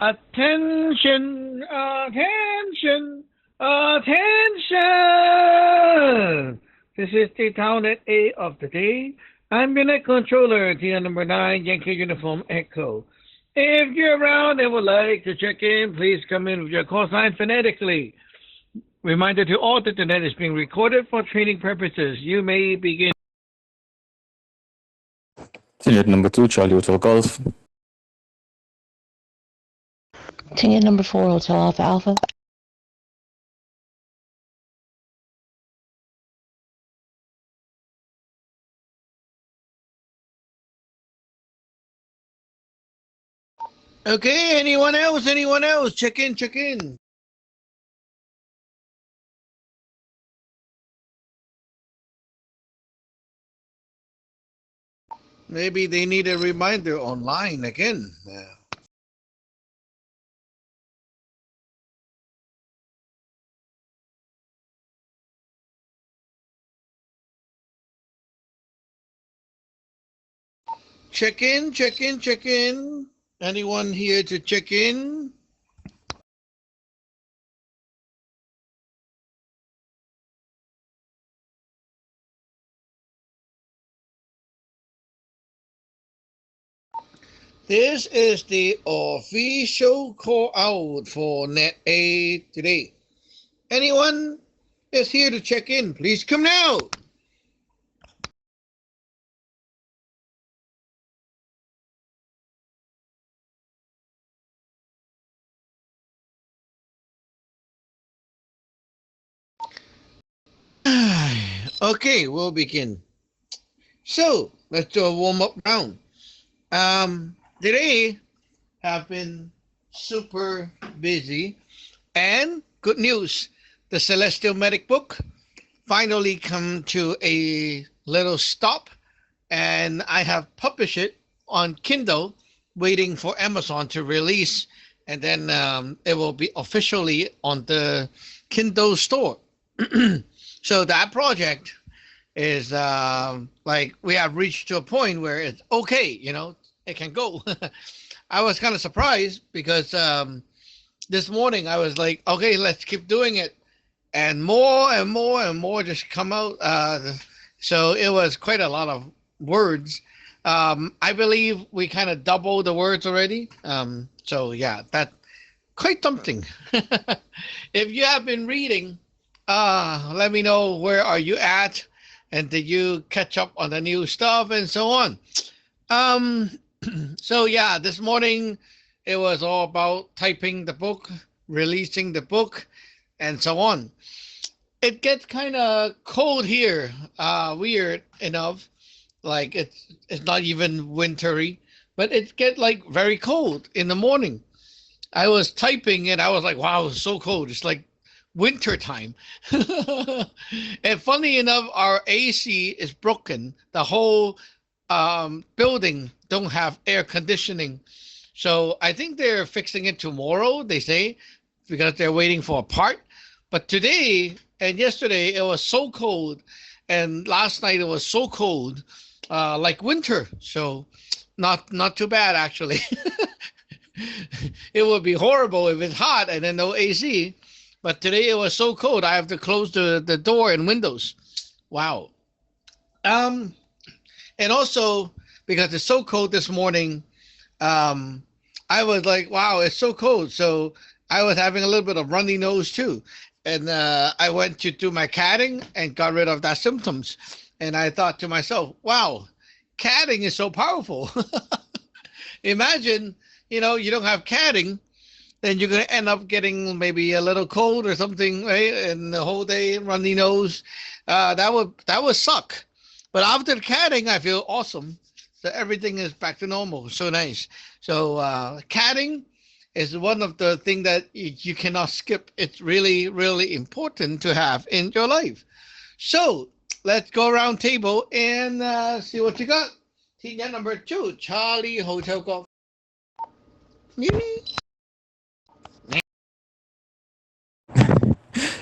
Attention, attention, attention! This is the Townnet A of the day. I'm your net controller, TN number 9, Yankee Uniform Echo. If you're around and would like to check in, please come in with your call sign phonetically. Reminder to all that the net is being recorded for training purposes. You may begin. Unit number 2, Charlie Hotel Golf. Ticket number 4, Hotel Alpha Alpha. Okay, anyone else? Anyone else? Check in, check in. Maybe they need a reminder online again. Check in, check in, check in. Anyone here to check in? This is the official call out for Net A today. Anyone is here to check in? Please come now. Okay, we'll begin. So let's do a warm-up round. Today have been super busy, and good news, the Celestial Medic book finally come to a little stop, and I have published it on Kindle, waiting for Amazon to release, and then it will be officially on the Kindle store. So that project is like we have reached to a point where it's okay, you know, it can go. I was kind of surprised because this morning I was like, okay, let's keep doing it. And more and more and more just come out. So it was quite a lot of words. I believe we kind of doubled the words already. So yeah, that's quite something. If you have been reading, let me know where are you at, and did you catch up on the new stuff and so on. So yeah, this morning it was all about typing the book, releasing the book, and so on. It gets kind of cold here, weird enough, like it's not even wintry, but it gets like very cold in the morning. I was typing and I was like, wow, it's so cold. It's like winter time. And funny enough, our AC is broken. The whole building don't have air conditioning. So I think they're fixing it tomorrow, they say, because they're waiting for a part. But today and yesterday it was so cold, and last night it was so cold, like winter. So not too bad actually. It would be horrible if it's hot and then no AC. But today it was so cold, I have to close the door and windows. Wow. And also, because it's so cold this morning, I was like, wow, it's so cold. So I was having a little bit of runny nose too. And I went to do my catting and got rid of that symptoms. And I thought to myself, wow, catting is so powerful. Imagine, you know, you don't have catting, then you're going to end up getting maybe a little cold or something, right? And the whole day runny nose. That would suck. But after the catting, I feel awesome. So everything is back to normal. So nice. So catting is one of the things that you cannot skip. It's really, really important to have in your life. So let's go around table and see what you got. Team number 2, Charlie Hotel Golf.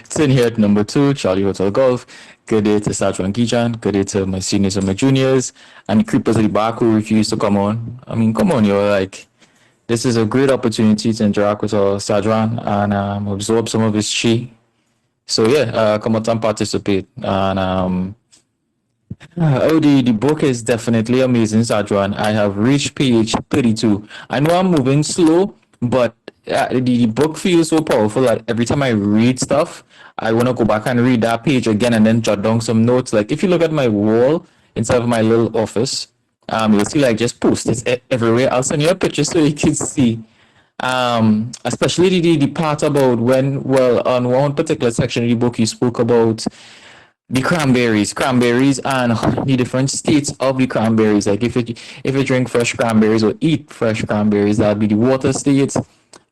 Sitting here at number 2, Charlie Hotel Golf. Good day to Satchwan Kichan. Good day to my seniors and my juniors. And the creepers at the back who refuse to come on. I mean, come on, you're like, this is a great opportunity to interact with Sajwan and absorb some of his chi. So yeah, come out and participate. And the book is definitely amazing, Sajwan. I have reached page 32. I know I'm moving slow, but the book feels so powerful that every time I read stuff, I want to go back and read that page again and then jot down some notes. Like if you look at my wall inside of my little office, you'll see like just post-its everywhere. I'll send you a picture so you can see. Especially the part about when, well, on one particular section of the book, you spoke about the cranberries and the different states of the cranberries. Like if you drink fresh cranberries or eat fresh cranberries, that'd be the water states.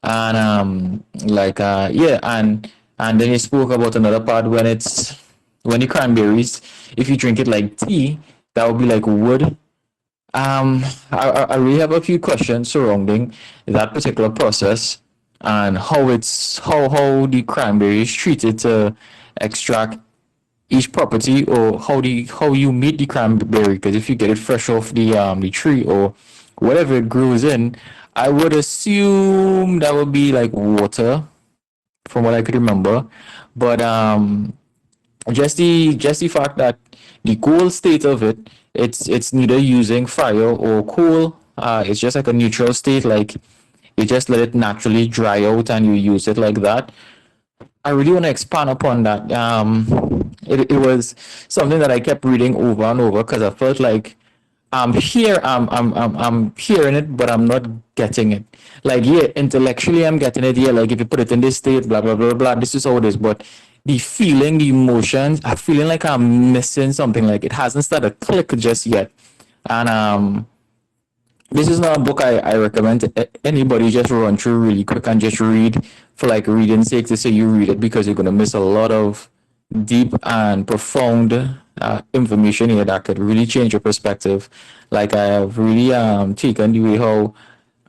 And yeah, and then you spoke about another part when the cranberries, if you drink it like tea, that would be like wood. I really have a few questions surrounding that particular process and how the cranberry is treated to extract each property, or how you meet the cranberry. Because if you get it fresh off the tree or whatever it grows in, I would assume that would be like water, from what I could remember. But just the fact that the cool state of it, it's neither using fire or coal. It's just like a neutral state, like you just let it naturally dry out and you use it like that. I really want to expand upon that. It was something that I kept reading over and over because I felt like I'm hearing it, but I'm not getting it. Like, yeah, intellectually I'm getting it. Yeah, like if you put it in this state, blah blah blah blah. This is how it is. But the feeling, the emotions, I'm feeling like I'm missing something. Like it hasn't started to click just yet. And this is not a book I recommend to anybody just run through really quick and just read for like reading's sake, to say you read it, because you're going to miss a lot of deep and profound information here that could really change your perspective. Like I have really taken the way how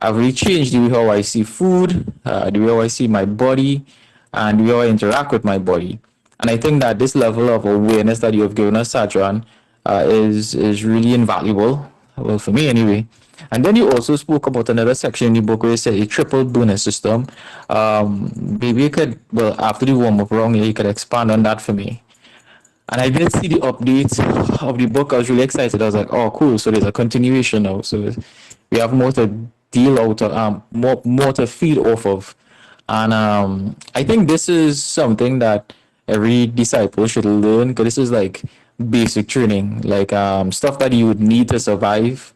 I've really changed the way how I see food, the way how I see my body, and the way how I interact with my body. And I think that this level of awareness that you have given us, Sajran, is really invaluable. Well, for me anyway. And then you also spoke about another section in the book where you said a triple bonus system. Maybe you could, well, after the warm up round, you could expand on that for me. And I did see the update of the book. I was really excited. I was like, oh, cool. So there's a continuation now. So we have more to deal out, more to feed off of. And I think this is something that every disciple should learn, because this is like basic training, like stuff that you would need to survive.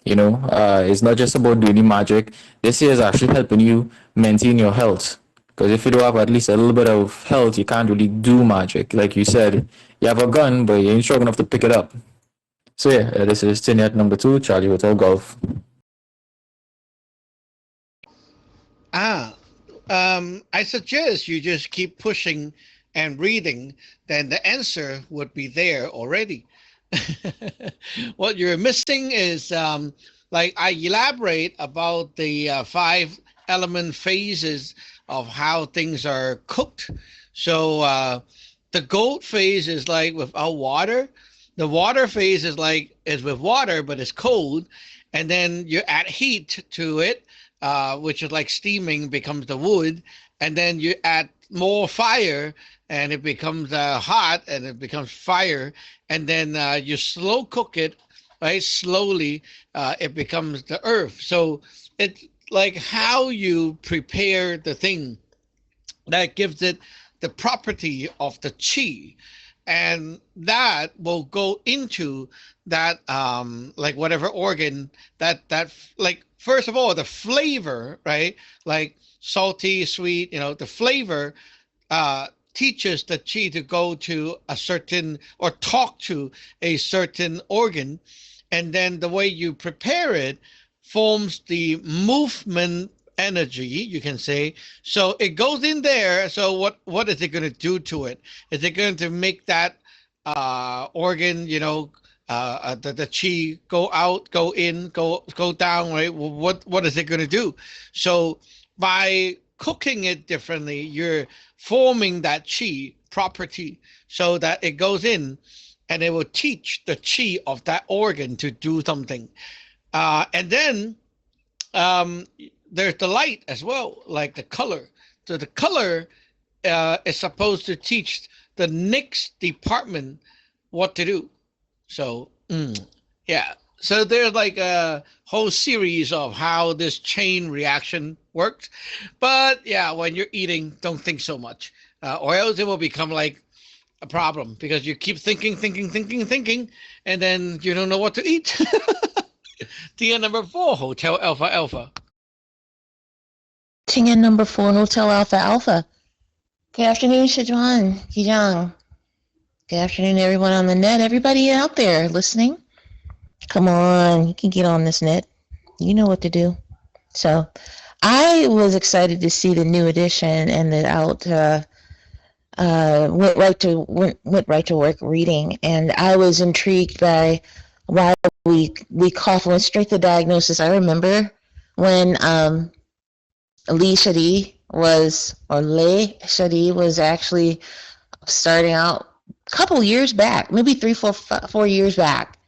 It's not just about doing the magic. This here is actually helping you maintain your health. Because if you don't have at least a little bit of health, you can't really do magic. Like you said, you have a gun, but you ain't strong enough to pick it up. So yeah, this is Tiniat number 2, Charlie Hotel Golf. I suggest you just keep pushing and reading, then the answer would be there already. What you're missing is like I elaborate about the 5 element phases of how things are cooked. So the gold phase is like without water. The water phase is with water, but it's cold. And then you add heat to it, which is like steaming, becomes the wood. And then you add more fire and it becomes hot and it becomes fire. And then you slow cook it, right? Slowly, it becomes the earth. So it's like how you prepare the thing that gives it the property of the chi, and that will go into that like whatever organ that like, first of all, the flavor, right? Like salty, sweet, the flavor teaches the chi to go to a certain, or talk to a certain organ, and then the way you prepare it forms the movement energy, you can say. So it goes in there. So what is it going to do to it? Is it going to make that organ, the chi go out, go in, go down, right? What is it going to do? So by cooking it differently, you're forming that chi property so that it goes in and it will teach the chi of that organ to do something. And then there's the light as well, like the color. So the color is supposed to teach the next department what to do. So yeah. So there's like a whole series of how this chain reaction works. But yeah, when you're eating, don't think so much, or else it will become like a problem because you keep thinking, and then you don't know what to eat. Tier number 4, Hotel Alpha Alpha. Ticket number 4, Hotel Alpha Alpha. Good afternoon, Sijuan, Yijang. Good afternoon, everyone on the net. Everybody out there listening. Come on, you can get on this net. You know what to do. So, I was excited to see the new edition and the out. Went right to work reading, and I was intrigued by why we went straight to diagnosis. I remember when Leigh Shadi was actually starting out a couple years back, maybe 4 years back,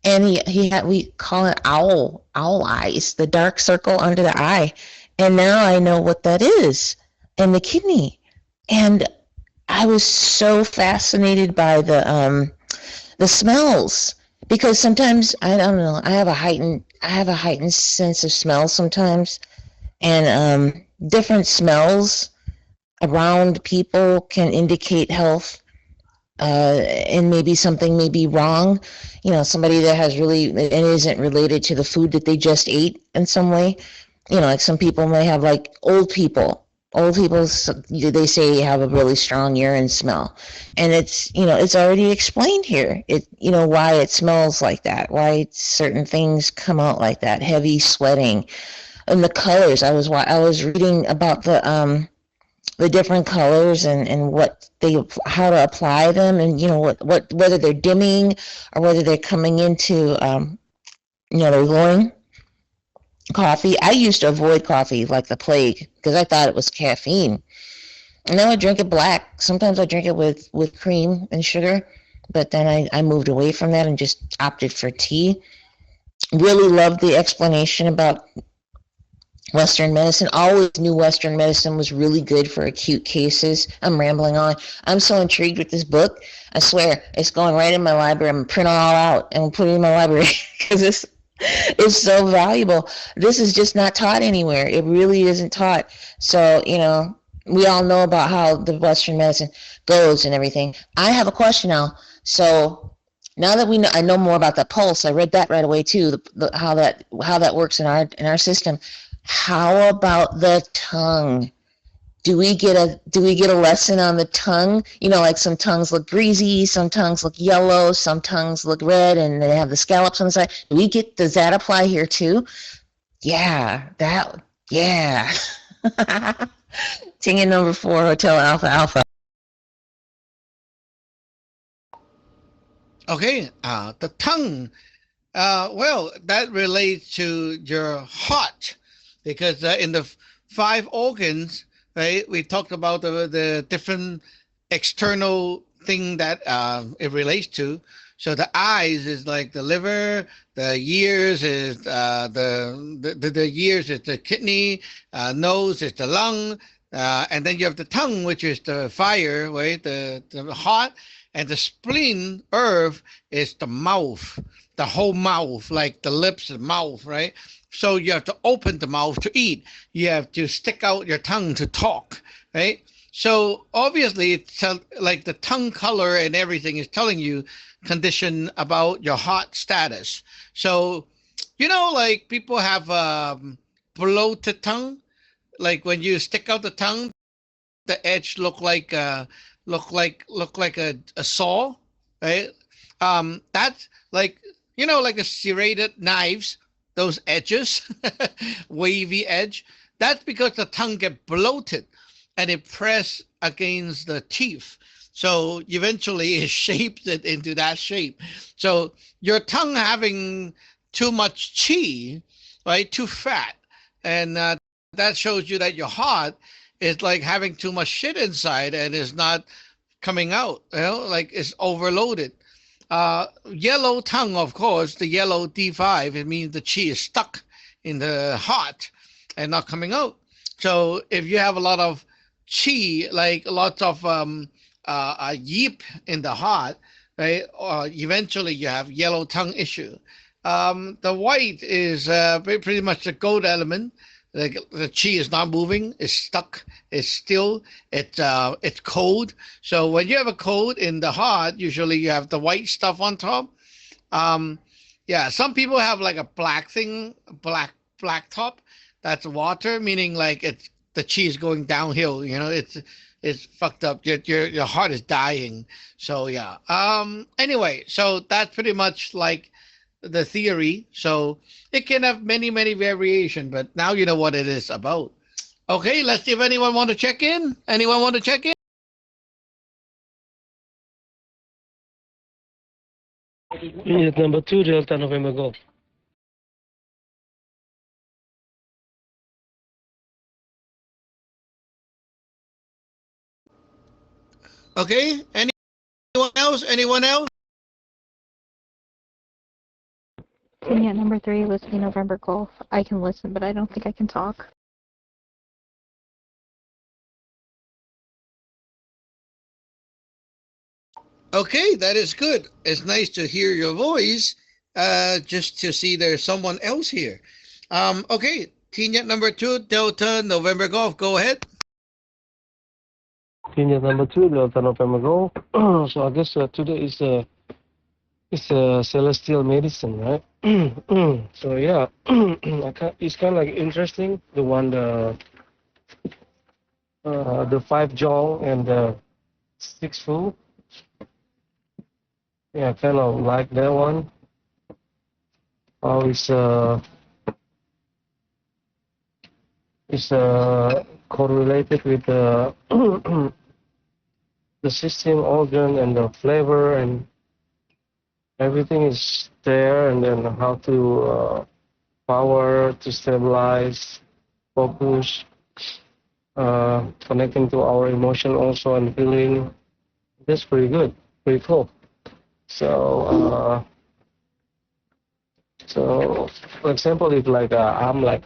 and he had, we call it owl eyes, the dark circle under the eye, and now I know what that is, and the kidney, and I was so fascinated by the smells, because sometimes I don't know, I have a heightened sense of smell sometimes, and different smells around people can indicate health, and maybe something may be wrong. You know, somebody that has really and isn't related to the food that they just ate in some way. You know, like some people may have, like old people, they say have a really strong urine smell, and it's, you know, it's already explained here. It, you know, why it smells like that, why certain things come out like that, heavy sweating, and the colors. I was reading about the different colors and how to apply them, and you know what whether they're dimming or whether they're coming into you know, they're glowing. Coffee. I used to avoid coffee like the plague because I thought it was caffeine. And now I drink it black. Sometimes I drink it with cream and sugar, but then I moved away from that and just opted for tea. Really loved the explanation about Western medicine. Always knew Western medicine was really good for acute cases. I'm rambling on. I'm so intrigued with this book. I swear, it's going right in my library. I'm going to print it all out and put it in my library because it's so valuable. This is just not taught anywhere. It really isn't taught. So, you know, we all know about how the Western medicine goes and everything. I have a question now. So now that I know more about the pulse, I read that right away too, how that works in our system. How about the tongue? Do we get a lesson on the tongue? You know, like some tongues look greasy, some tongues look yellow, some tongues look red, and they have the scallops on the side. Does that apply here too? Yeah. Ticket number 4, Hotel Alpha Alpha. Okay, the tongue. Well, that relates to your heart, because in the 5 organs, right, we talked about the different external thing that it relates to. So the eyes is like the liver, the ears is the ears is the kidney, nose is the lung, and then you have the tongue, which is the fire, right, the heart, and the spleen, earth, is the mouth, the whole mouth, like the lips and mouth, right? So you have to open the mouth to eat. You have to stick out your tongue to talk, right? So obviously, it's like the tongue color and everything is telling you condition about your heart status. So, you know, like people have bloated tongue. Like when you stick out the tongue, the edge look like a saw, right? That's like, you know, like a serrated knives, those edges, wavy edge. That's because the tongue get bloated and it press against the teeth. So eventually it shapes it into that shape. So your tongue having too much chi, right, too fat, and that shows you that your heart is like having too much shit inside and is not coming out, you know, like it's overloaded. Yellow tongue, of course, the yellow D5, it means the chi is stuck in the heart. and not coming out. So if you have a lot of chi, like lots of yip in the heart, right? Or eventually you have yellow tongue issue. The white is pretty much the gold element. The chi is not moving, it's stuck, it's still, it's cold. So when you have a cold in the heart, usually you have the white stuff on top. Um, yeah, some people have like a black thing, black top. That's water, meaning like it's the chi is going downhill. You know, it's fucked up. Your heart is dying. So yeah. Anyway, so that's pretty much like the theory. So it can have many variation, but now you know what it is about. Okay, let's see if anyone want to check in. Anyone want to check in? Unit number 2, Delta November Golf. Okay, anyone else? Anyone else? Unit number 3, Whiskey November Golf. I can listen, but I don't think I can talk. Okay, that is good. It's nice to hear your voice, just to see there's someone else here. Okay, Unit number 2, Delta November Golf. Go ahead. Unit number 2, Delta November Golf. So I guess today is celestial medicine, right? So yeah, it's kind of like interesting. The 5 Jong and the 6 Fu. Yeah, kind of like that one. How it's correlated with the the system organ and the flavor and everything is there, and then how to power to stabilize, focus, connecting to our emotion also and feeling. That's pretty good, pretty cool. So for example, if like I'm like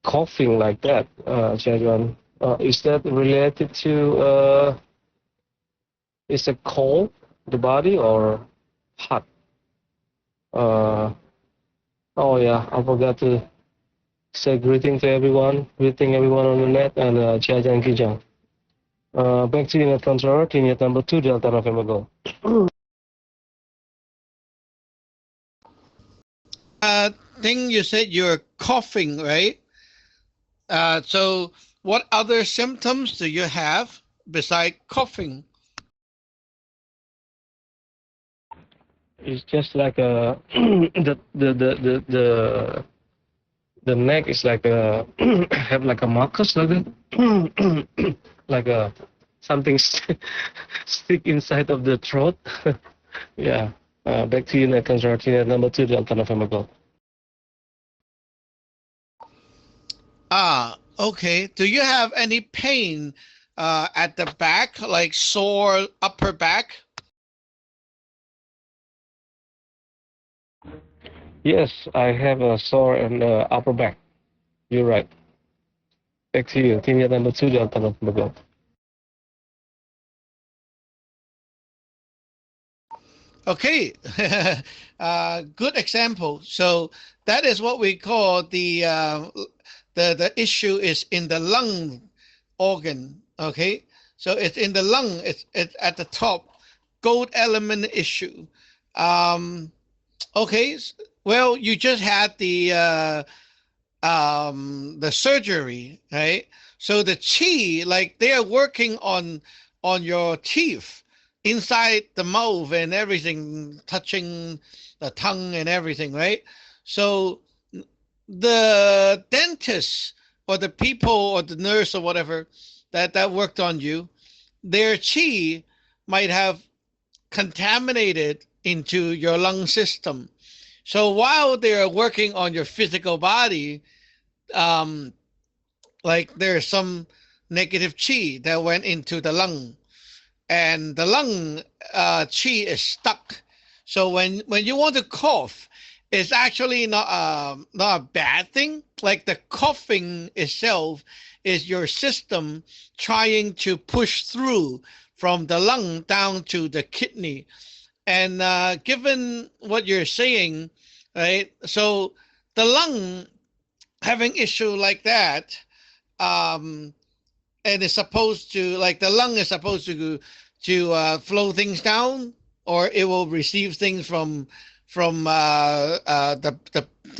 coughing like that, Jajuan, is that related to is it cold the body or hot? Oh yeah, I forgot to say greeting to everyone, greeting everyone on the net, and Jajan Kijang. Back to unit controller, unit number 2, Delta November Go. Thing you said you're coughing, right? So what other symptoms do you have besides coughing? It's just like the neck is like a have like a mucus like that, like a something stick inside of the throat. Yeah. Back to you, net consortium number 2, Delta November Golf. Okay. Do you have any pain at the back, like sore upper back? Yes, I have a sore in the upper back. You're right. Back to you, team number 2, Delta November Golf. Okay, good example. So that is what we call the issue is in the lung organ. Okay, so it's in the lung. It's at the top, gold element issue. Okay, well you just had the surgery, right? So the chi, like they are working on your teeth inside the mouth and everything, touching the tongue and everything, right? So the dentist or the people or the nurse or whatever that worked on you, their chi might have contaminated into your lung system. So while they're working on your physical body, like there's some negative chi that went into the lung, and the lung chi is stuck. So when you want to cough is actually not a bad thing. Like the coughing itself is your system trying to push through from the lung down to the kidney. And given what you're saying, right? So the lung having issue like that, um, and it's supposed to, like, the lung is supposed to flow things down, or it will receive things from the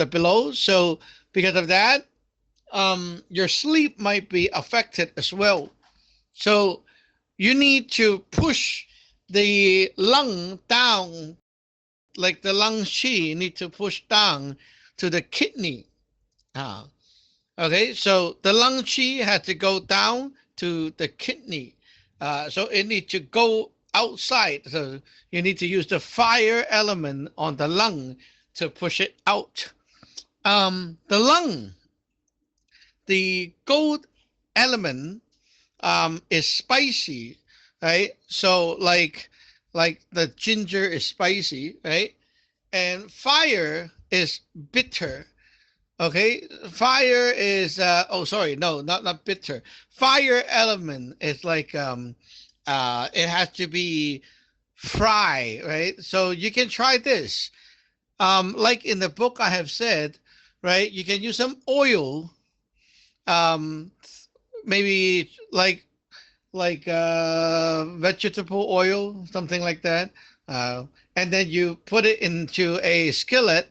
below. So because of that, your sleep might be affected as well. So you need to push the lung down, like the lung qi need to push down to the kidney. Okay, so the lung qi has to go down to the kidney. So it needs to go outside. So you need to use the fire element on the lung to push it out. The lung, the gold element is spicy, right? So like the ginger is spicy, right? And fire is bitter. Okay, fire is oh sorry, no, not bitter. Fire element is like it has to be fry, right? So you can try this. Like in the book I have said, right? You can use some oil, um, maybe like vegetable oil, something like that. And then you put it into a skillet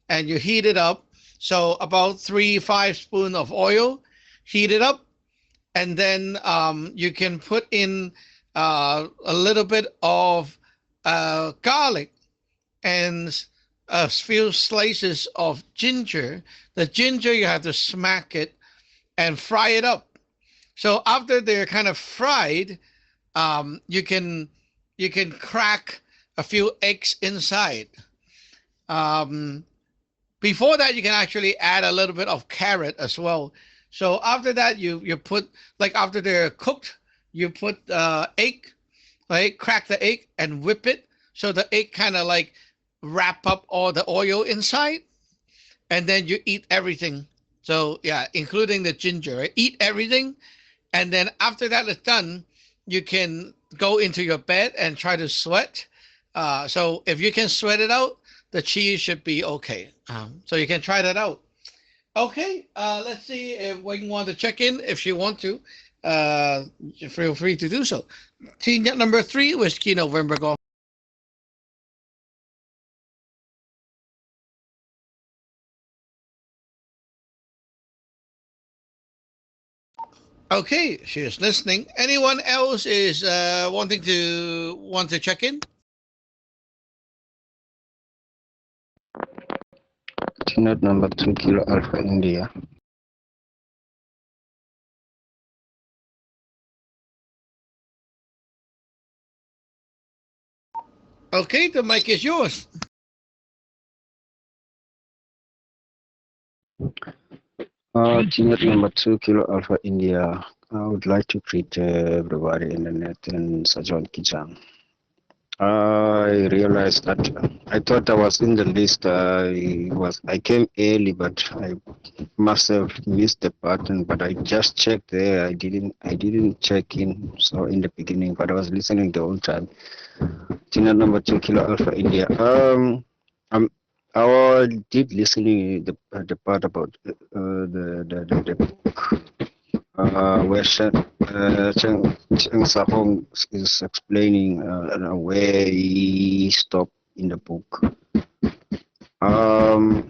and you heat it up. So about 3-5 spoons of oil, heat it up, and then you can put in a little bit of garlic and a few slices of ginger. The ginger, you have to smack it and fry it up. So after they're kind of fried, you can crack a few eggs inside. Before that, you can actually add a little bit of carrot as well. So after that, you put, like, after they're cooked, you put egg, right? Crack the egg and whip it so the egg kind of like wrap up all the oil inside, and then you eat everything. So yeah, including the ginger, right? Eat everything, and then after that is done, you can go into your bed and try to sweat. So if you can sweat it out, the cheese should be okay. So you can try that out. Okay, let's see if Wing want to check in. If you want to, feel free to do so. Team number 3, Whiskey November Golf. Okay, she is listening. Anyone else is want to check in? Unit number 3 Kilo Alpha India. Okay, the mic is yours. Unit number 2 Kilo Alpha India. I would like to greet everybody in the net and Sajon Kichang. I realized that I thought I was in the list. I came early, but I must have missed the button. But I just checked there. I didn't check in. So in the beginning, but I was listening the whole time. Unit number 2 Kilo Alpha India. I did listening the part about the book. Where Cheng Sahong is explaining where he stopped in the book. I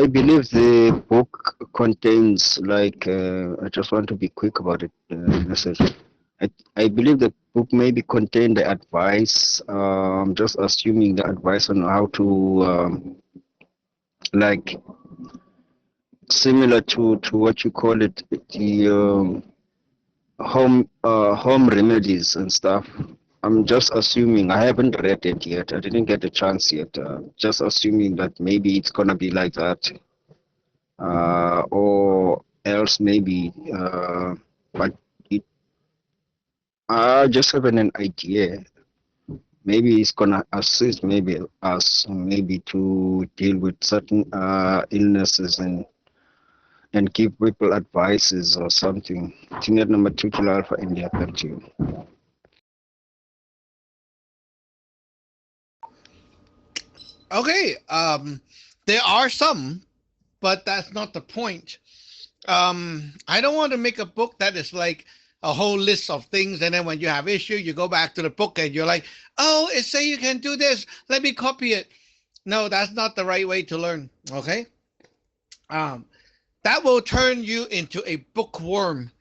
believe the book contains, like, I just want to be quick about it. Message. I believe the book maybe contain the advice. Just assuming the advice on how to like, similar to what you call it, the home remedies and stuff. I'm just assuming. I haven't read it yet. I didn't get a chance yet. Just assuming that maybe it's gonna be like that, or else maybe. But I just have an idea. maybe it's gonna assist maybe us maybe to deal with certain illnesses and give people advices or something. Juliet number 2 Kilo Alpha India. Thank you. Okay. There are some, but that's not the point. I don't want to make a book that is like a whole list of things, and then when you have issue, you go back to the book and you're like, oh, it say you can do this. Let me copy it. No, that's not the right way to learn. Okay. That will turn you into a bookworm.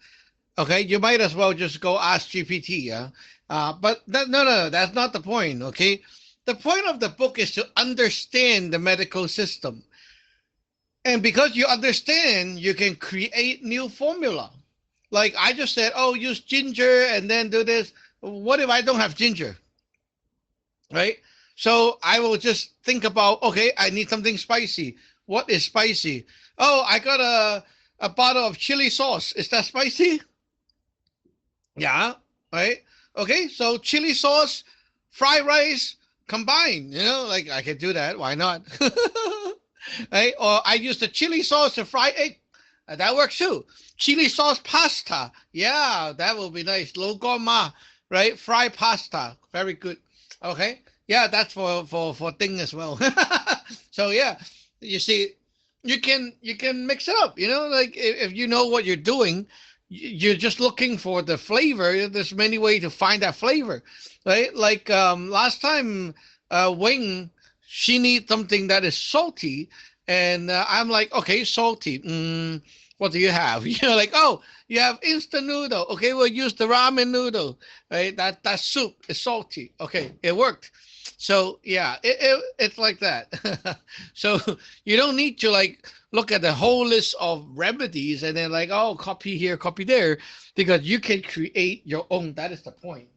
Okay, you might as well just go ask GPT. Yeah, but no, that's not the point. Okay, the point of the book is to understand the medical system, and because you understand, you can create new formula. Like I just said, oh, use ginger and then do this. What if I don't have ginger? Right? So I will just think about, okay, I need something spicy. What is spicy? Oh, I got a bottle of chili sauce. Is that spicy? Yeah, right. Okay, so chili sauce, fried rice, combined. You know, like I can do that. Why not? Right? Or I use the chili sauce to fry egg. That works too. Chili sauce pasta. Yeah, that will be nice. Logoma, right? Fried pasta. Very good. Okay. Yeah, that's for thing as well. So yeah, you see, you can mix it up. You know, like if you know what you're doing, you're just looking for the flavor. There's many ways to find that flavor, right? Like last time, Wing, she needs something that is salty, and I'm like, okay, salty. What do you have? You're like, oh, you have instant noodle. Okay, we'll use the ramen noodle. Right? That soup is salty. Okay, it worked. So yeah, it's like that. So you don't need to like look at the whole list of remedies and then like, oh, copy here, copy there, because you can create your own. That is the point.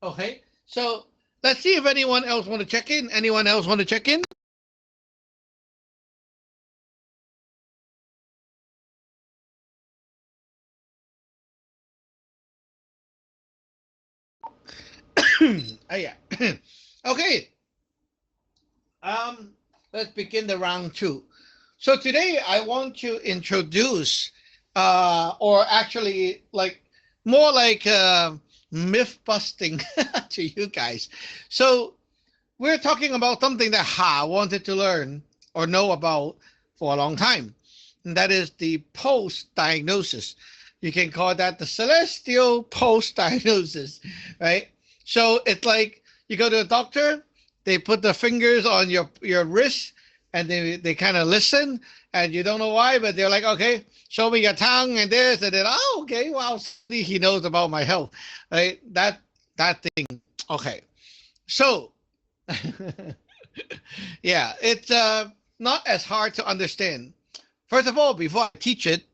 Okay, so let's see if anyone else want to check in. Anyone else want to check in? Oh yeah. Okay. Um, let's begin the round two. So today I want to introduce, or actually like more like myth busting to you guys. So we're talking about something that Ha wanted to learn or know about for a long time, and that is the post diagnosis. You can call that the celestial post diagnosis, right? So it's like you go to a doctor, they put the fingers on your wrist, and they kind of listen, and you don't know why, but they're like, okay, show me your tongue and this and then, oh, okay, well, see, he knows about my health, right? That thing. Okay, so yeah, it's not as hard to understand. First of all, before I teach it,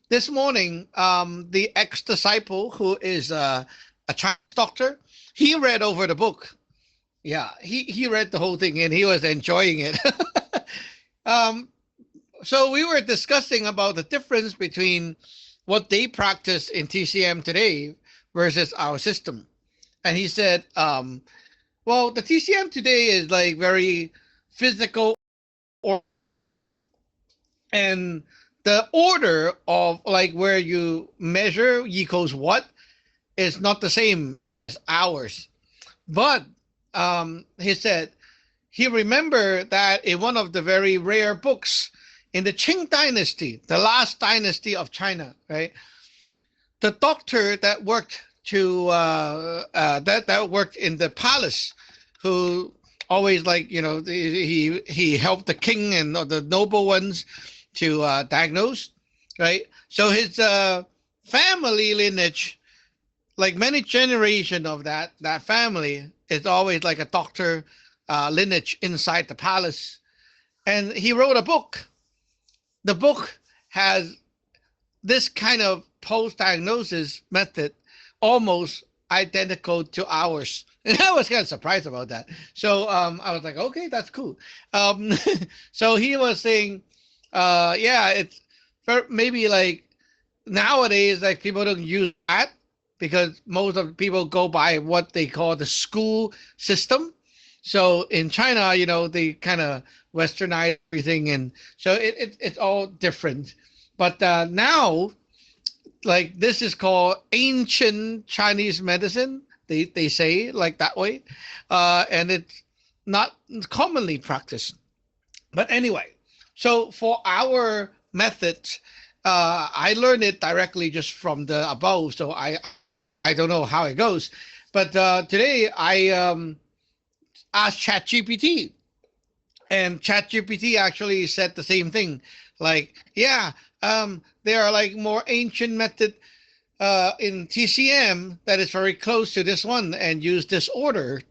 this morning, the ex-disciple who is a Chinese doctor, he read over the book. Yeah, he read the whole thing and he was enjoying it. um, so we were discussing about the difference between what they practice in TCM today versus our system. And he said, well, the TCM today is like very physical, or and the order of like where you measure equals what is not the same as ours. But he said he remembered that in one of the very rare books in the Qing dynasty, the last dynasty of China, right? The doctor that worked that worked in the palace, who always like he helped the king and the noble ones to diagnose, right? So his family lineage, like many generation of that family, is always like a doctor lineage inside the palace. And he wrote a book. The book has this kind of post-diagnosis method almost identical to ours. And I was kind of surprised about that. So I was like, okay, that's cool. So he was saying, yeah, it's maybe like nowadays, like people don't use that because most of the people go by what they call the school system. So in China, they kind of westernize everything, and so it's all different. But now, like, this is called ancient Chinese medicine. They say like that way, and it's not commonly practiced. But anyway, so for our methods, I learned it directly just from the above. So I don't know how it goes, but today I asked ChatGPT, and ChatGPT actually said the same thing. Like, yeah, there are like more ancient method in TCM that is very close to this one, and use this order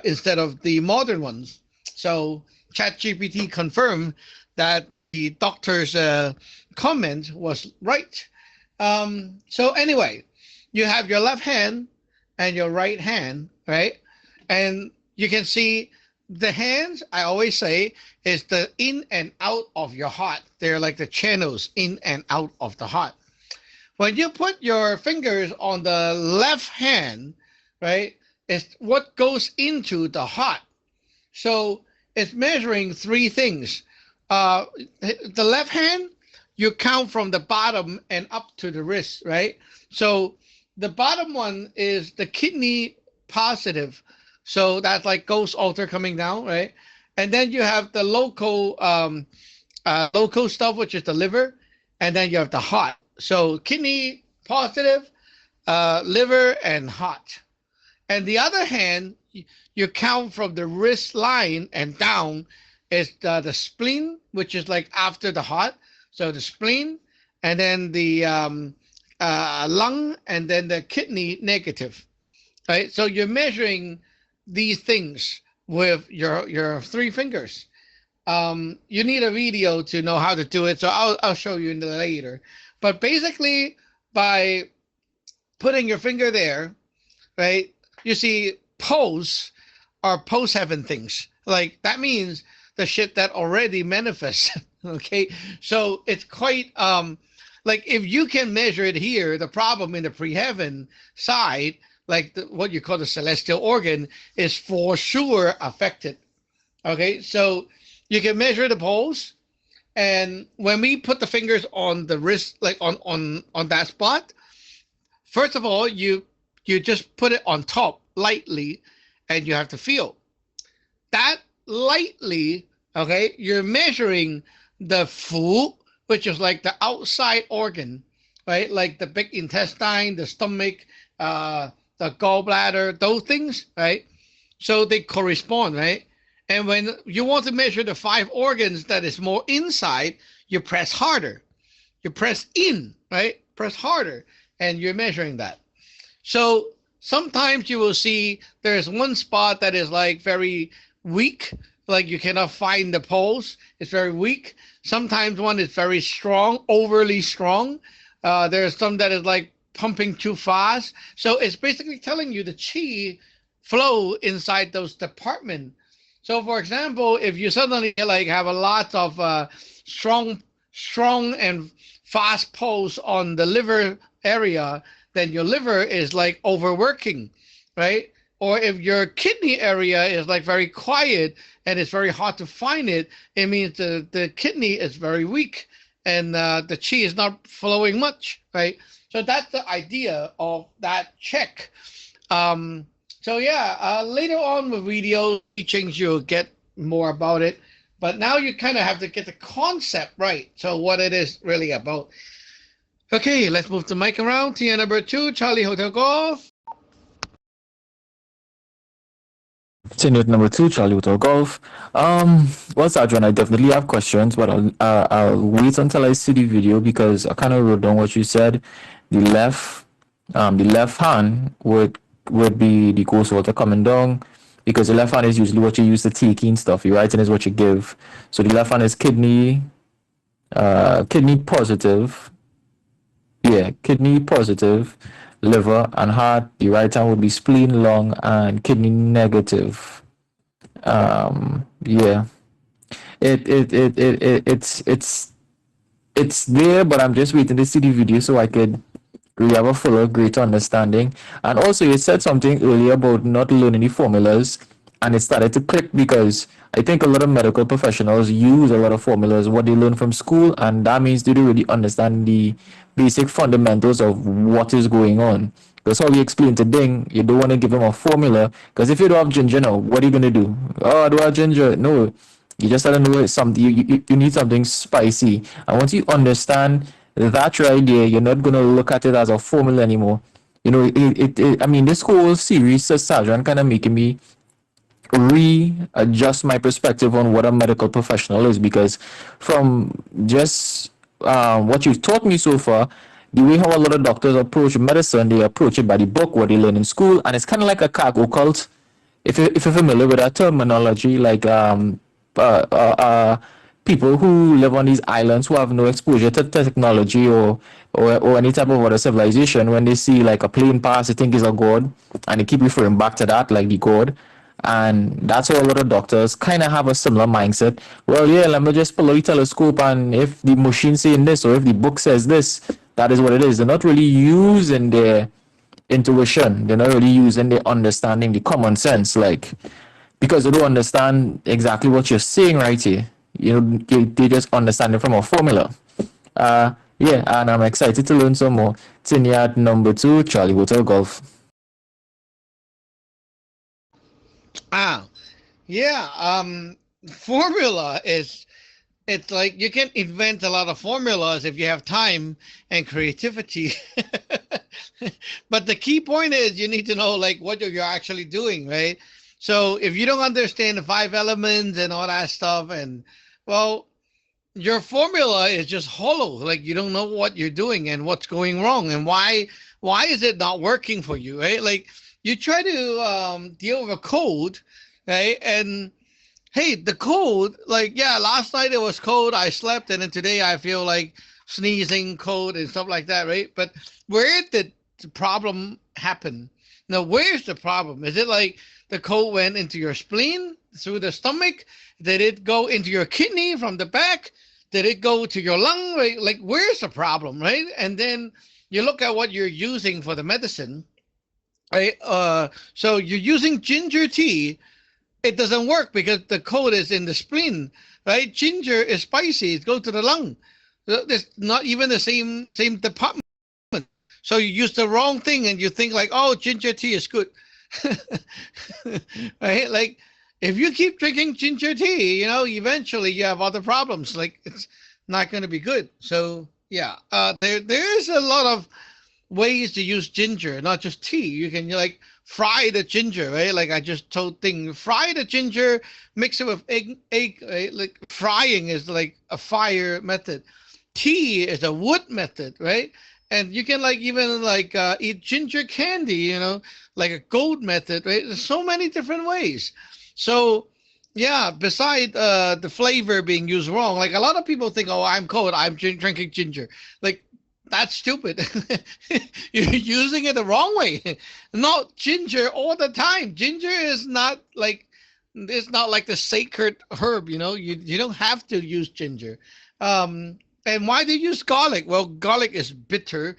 instead of the modern ones. So ChatGPT confirmed that the doctor's comment was right. So anyway, you have your left hand and your right hand, right? And you can see the hands, I always say, is the in and out of your heart. They're like the channels in and out of the heart. When you put your fingers on the left hand, right, it's what goes into the heart. So it's measuring three things. The left hand, you count from the bottom and up to the wrist, right? So the bottom one is the kidney positive. So that's like ghost altar coming down, right? And then you have the local stuff, which is the liver, and then you have the heart. So kidney positive, liver, and heart. And the other hand, you count from the wrist line and down is the spleen, which is like after the heart. So the spleen, and then the lung, and then the kidney negative, right? So you're measuring these things with your three fingers. You need a video to know how to do it, so I'll show you later. But basically, by putting your finger there, right, you see pose are post-heaven things. Like, that means the shit that already manifests. Okay, so it's quite like, if you can measure it here, the problem in the pre-heaven side, like what you call the celestial organ, is for sure affected. Okay, so you can measure the pulse, and when we put the fingers on the wrist, like on that spot, first of all, you just put it on top lightly, and you have to feel that lightly. Okay, you're measuring the fu, which is like the outside organ, right? Like the big intestine, the stomach, the gallbladder, those things, right? So they correspond, right? And when you want to measure the 5 organs that is more inside, you press harder. You press in, right? Press harder, and you're measuring that. So sometimes you will see there's one spot that is like very weak, like you cannot find the pulse. It's very weak. Sometimes one is very strong, overly strong. There's some that is like pumping too fast. So it's basically telling you the chi flow inside those departments. So for example, if you suddenly like have a lot of strong and fast pulse on the liver area, then your liver is like overworking, right? Or if your kidney area is like very quiet and it's very hard to find it, it means the kidney is very weak and the chi is not flowing much, right? So that's the idea of that check. So yeah, later on with video teachings, you'll get more about it. But now you kind of have to get the concept right. So what it is really about. Okay, let's move the mic around. TN number 2, Charlie Hotel Golf. Tenured number 2, Charlie Hotel Golf. Well, Sergeant, I definitely have questions, but I'll wait until I see the video because I kind of wrote down what you said. The left hand would be the ghost water coming down, because the left hand is usually what you use to take in stuff. Your right hand is what you give. So the left hand is kidney positive. Yeah, kidney positive, liver and heart. The right hand would be spleen, lung, and kidney negative. Yeah, it's there, but I'm just waiting to see the video so I could really have a fuller, greater understanding. And also, you said something earlier about not learning the formulas, and it started to click because I think a lot of medical professionals use a lot of formulas, what they learn from school, and that means they don't really understand the basic fundamentals of what is going on. That's how you explain to Ding. You don't want to give him a formula because if you don't have ginger now, what are you gonna do? Oh, I don't have ginger. No, you just gotta know it's something. You need something spicy, and once you understand that right there, you're not gonna look at it as a formula anymore. You know, I mean, this whole series, Sergeant, kind of making me readjust my perspective on what a medical professional is because from just what you've taught me so far, the way how a lot of doctors approach medicine, they approach it by the book, what they learn in school, and it's kind of like a cargo cult. If you're familiar with that terminology, like people who live on these islands who have no exposure to technology or any type of other civilization, when they see like a plane pass, they think is a god, and they keep referring back to that like the god. And that's why a lot of doctors kind of have a similar mindset. Well, yeah, let me just pull out the telescope, and if the machine saying this or if the book says this, that is what it is. They're not really using their intuition. They're not really using their understanding, the common sense, like because they don't understand exactly what you're saying right here. You know, they just understand it from a formula. Yeah, and I'm excited to learn some more. Tinyat number 2, Charlie Hotel Golf. Ah, yeah. Formula is it's like you can invent a lot of formulas if you have time and creativity. But the key point is you need to know like what you're actually doing, right? So if you don't understand the five elements and all that stuff, and well, your formula is just hollow. Like you don't know what you're doing and what's going wrong and why is it not working for you, right? Like you try to deal with a code, right? And hey, the cold, like, yeah, last night it was cold. I slept, and then today I feel like sneezing, cold, and stuff like that, right? But where did the problem happen? Now, where's the problem? Is it like the cold went into your spleen through the stomach? Did it go into your kidney from the back? Did it go to your lung? Right? Like, where's the problem, right? And then you look at what you're using for the medicine, right? So you're using ginger tea, it doesn't work because the cold is in the spleen, right? Ginger is spicy; it goes to the lung. It's not even the same department. So you use the wrong thing, and you think like, oh, ginger tea is good, right? Like if you keep drinking ginger tea, you know, eventually you have other problems. Like it's not going to be good. So yeah, there is a lot of ways to use ginger, not just tea. You can like fry the ginger, right? Like I just told thing, fry the ginger, mix it with egg, right? Like frying is like a fire method. Tea is a wood method, right? And you can like even like eat ginger candy, you know, like a gold method, right? There's so many different ways. So yeah, beside the flavor being used wrong, like a lot of people think, oh, I'm cold, I'm drinking ginger. Like that's stupid. You're using it the wrong way. Not ginger all the time. Ginger is not like it's not like the sacred herb, you know. You don't have to use ginger. And why do you use garlic? Well, garlic is bitter.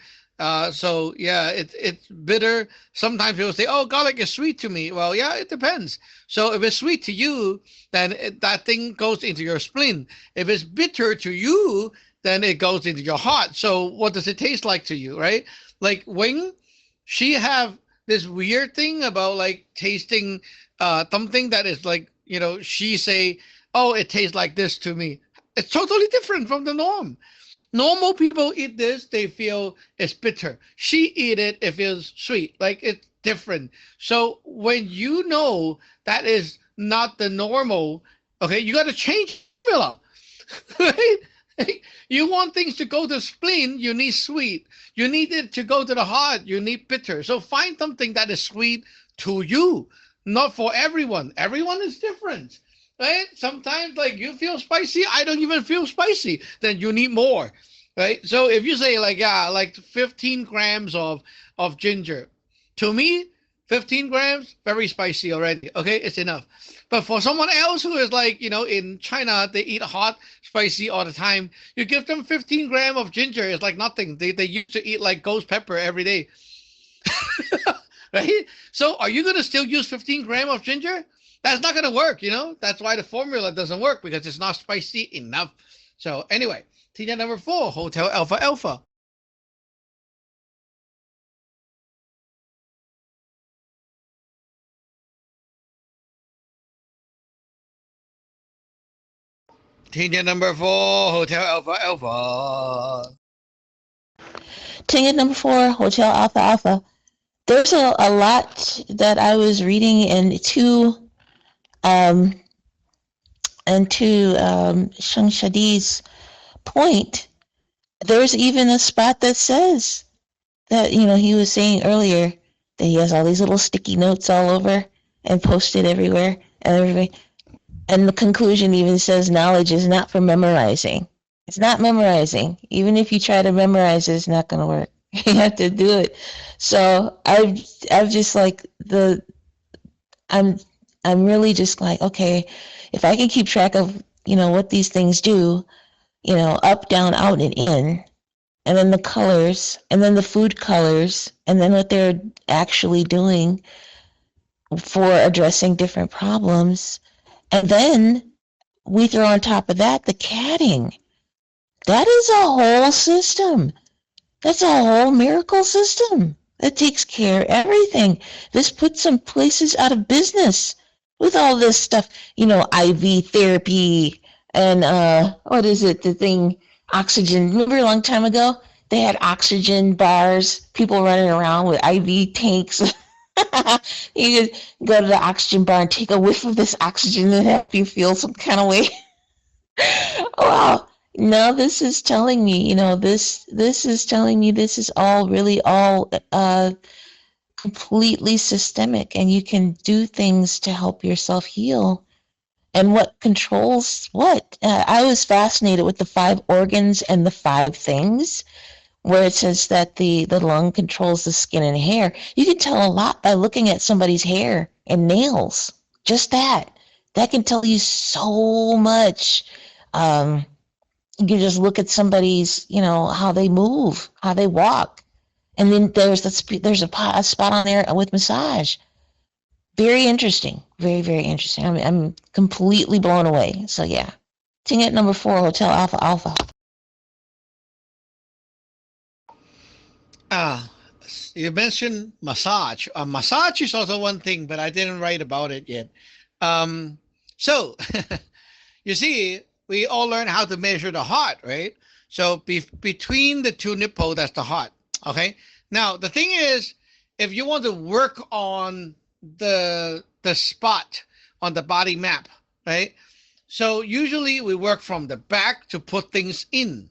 So yeah, it's bitter. Sometimes people say, "Oh, garlic is sweet to me." Well, yeah, it depends. So if it's sweet to you, then that thing goes into your spleen. If it's bitter to you, then it goes into your heart. So what does it taste like to you, right? Like Wing, she have this weird thing about like tasting something that is like, you know, she say, oh, it tastes like this to me. It's totally different from the norm. Normal people eat this, they feel it's bitter. She eat it, it feels sweet. Like it's different. So when you know that is not the normal, okay, you got to change it, right? You want things to go to the spleen, you need sweet. You need it to go to the heart, you need bitter. So find something that is sweet to you, not for everyone. Everyone is different, right? Sometimes like you feel spicy, I don't even feel spicy. Then you need more, right? So if you say like, yeah, like 15 grams of ginger, to me, 15 grams, very spicy already. Okay, it's enough. But for someone else who is like, in China, they eat hot, spicy all the time. You give them 15 grams of ginger, it's like nothing. They used to eat like ghost pepper every day. Right? So are you going to still use 15 grams of ginger? That's not going to work, That's why the formula doesn't work, because it's not spicy enough. So anyway, TJ number 4, Hotel Alpha Alpha. TJ number 4, Hotel Alpha Alpha. Ticket number 4, Hotel Alpha Alpha. There's a lot that I was reading, and to Sheng Shadi's point, there's even a spot that says that, he was saying earlier that he has all these little sticky notes all over and posted everywhere and everything. And the conclusion even says knowledge is not for memorizing. It's not memorizing. Even if you try to memorize it, it's not going to work. You have to do it. So I'm just like I'm really just like, okay, if I can keep track of, what these things do, up, down, out, and in, and then the colors, and then the food colors, and then what they're actually doing for addressing different problems. And then we throw on top of that the catting. That is a whole system. That's a whole miracle system that takes care of everything. This puts some places out of business with all this stuff, IV therapy and what is it? The thing, oxygen. Remember a long time ago, they had oxygen bars, people running around with IV tanks. You could go to the oxygen bar and take a whiff of this oxygen and help you feel some kind of way. Wow. No, this is telling me, this is telling me this is all really all completely systemic, and you can do things to help yourself heal. And what controls what? I was fascinated with the 5 organs and the 5 things, where it says that the lung controls the skin and hair. You can tell a lot by looking at somebody's hair and nails. Just that. That can tell you so much. You can just look at somebody's, how they move, how they walk. And then there's a spot on there with massage. Very interesting. Very, very interesting. I'm completely blown away. So yeah. Ticket number 4, Hotel Alpha Alpha. You mentioned massage. Massage is also one thing, but I didn't write about it yet. So you see, we all learn how to measure the heart, right? So between the 2 nipples, that's the heart. Okay. Now the thing is, if you want to work on the spot on the body map, right? So usually we work from the back to put things in,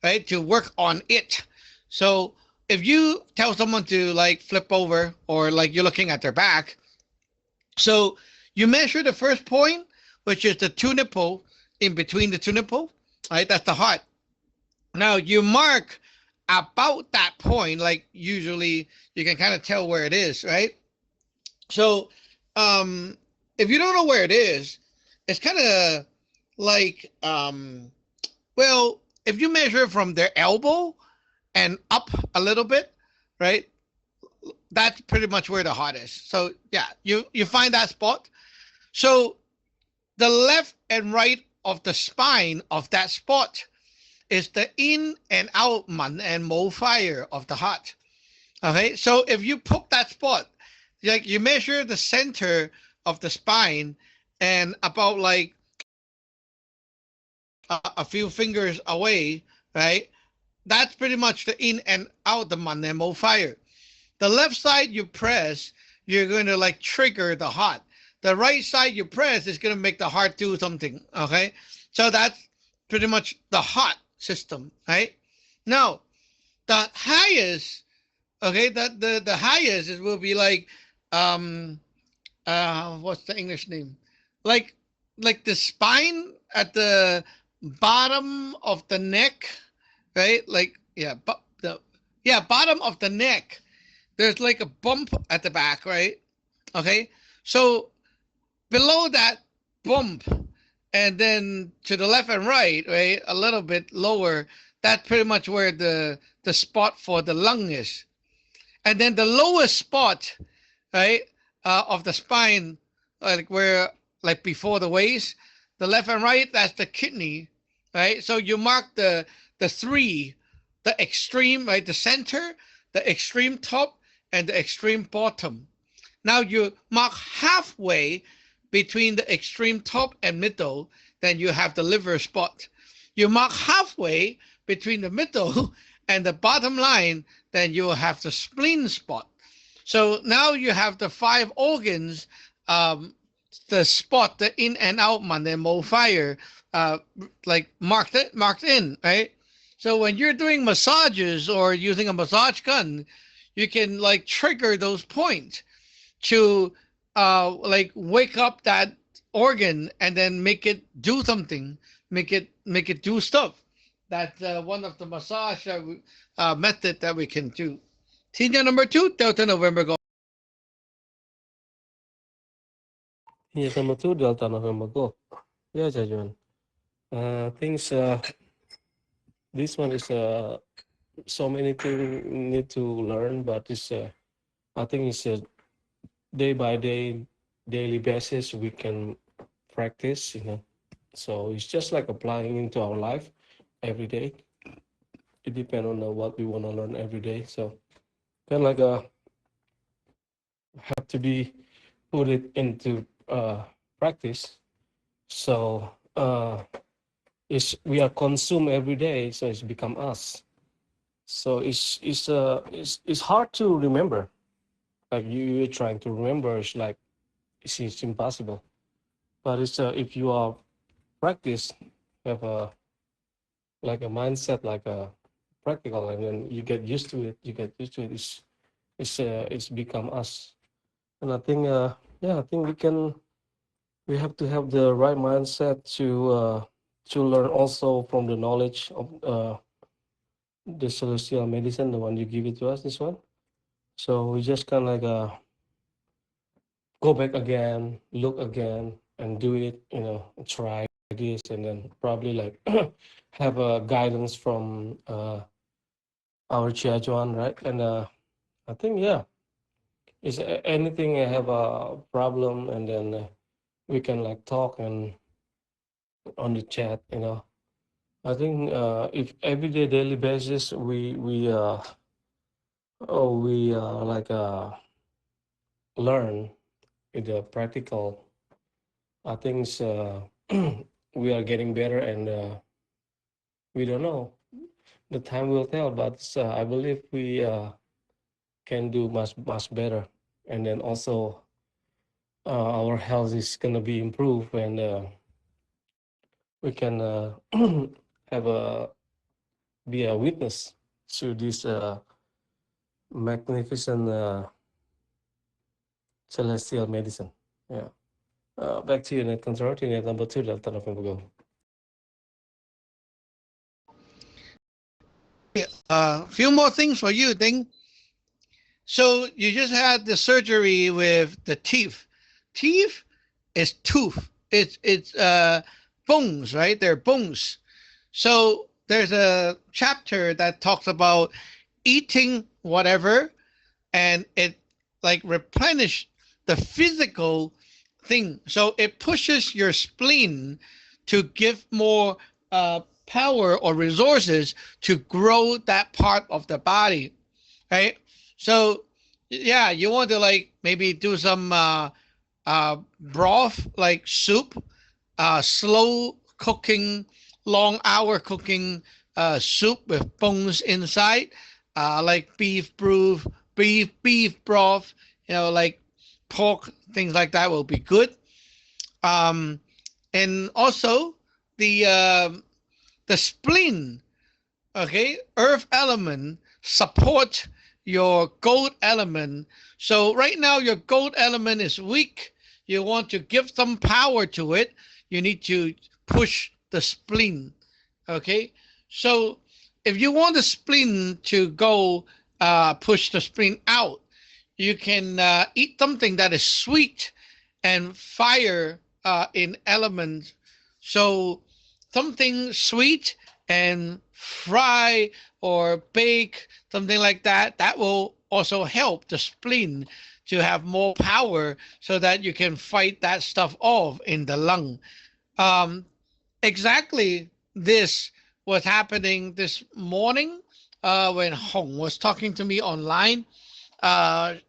right? To work on it. So if you tell someone to like flip over, or like you're looking at their back, so you measure the first point, which is the 2 nipple, in between the 2 nipple, right? That's the heart. Now you mark about that point, like usually you can kind of tell where it is, right? So if you don't know where it is, it's kind of like, well, if you measure from their elbow and up a little bit, right? That's pretty much where the heart is. So yeah, you find that spot. So the left and right of the spine of that spot is the in and out man and mo fire of the heart. Okay, so if you poke that spot, like you measure the center of the spine and about like a few fingers away, right? That's pretty much the in and out the man and mo fire. The left side you press, you're going to like trigger the heart. The right side you press is going to make the heart do something. Okay, so that's pretty much the heart system, right? Now, the highest, okay, the highest it will be like, what's the English name? Like the spine at the bottom of the neck, right? Like, bottom of the neck. There's like a bump at the back, right? Okay, so below that bump, and then to the left and right, right, a little bit lower, that's pretty much where the spot for the lung is. And then the lowest spot, right, of the spine, like where, like before the waist, the left and right, that's the kidney, right? So you mark the three, the extreme, right, the center, the extreme top, and the extreme bottom. Now you mark halfway between the extreme top and middle, then you have the liver spot. You mark halfway between the middle and the bottom line, then you will have the spleen spot. So now you have the 5 organs, the spot, the in and out, man, the mo fire, like marked in, right? So when you're doing massages or using a massage gun, you can like trigger those points to like wake up that organ and then make it do something, make it do stuff. That's one of the massage method that we can do. Senior number 2, Delta November Golf. Yeah, number 2, Delta November Golf. Yeah, Jajuan. Things, this one is so many things need to learn, but it's I think it's a day by day, daily basis we can practice, So it's just like applying into our life every day. It depends on what we want to learn every day. So kind of like have to be put it into practice. So we are consumed every day, so it's become us. So it's hard to remember. Like you're trying to remember, it's impossible. But it's if you are practice, have a mindset, like a practical, and then you get used to it. It's become us. And I think I think we have to have the right mindset to learn also from the knowledge of the celestial medicine, the one you give it to us, this one. So we just kind of like go back again, look again, and do it, try this, and then probably like have a guidance from our Chiajuan, right? And I think, yeah, is anything I have a problem, and then we can like talk and on the chat, I think if everyday daily basis we like learn in the practical, I think we are getting better, and we don't know. The time will tell, but I believe we can do much better, and then also our health is gonna be improved, and we can have be a witness to this magnificent celestial medicine. Yeah. Back to you, Net Consortium, Net number 2, Delta November Go. Few more things for you, Ding. So you just had the surgery with the teeth. Teeth is tooth. It's bones, right? They're bones. So there's a chapter that talks about eating whatever, and it like replenish the physical thing. So it pushes your spleen to give more power or resources to grow that part of the body, right? So yeah, you want to like maybe do some broth, like soup, slow cooking, long hour cooking soup with bones inside, like beef broth, like pork, things like that will be good. And also the spleen, okay, earth element support your gold element. So right now your gold element is weak. You want to give some power to it. You need to push the spleen, okay? So if you want the spleen to go push the spleen out, you can eat something that is sweet and fire in elements. So something sweet and fry or bake, something like that, that will also help the spleen to have more power so that you can fight that stuff off in the lung. Um, exactly this was happening this morning when Hong was talking to me online.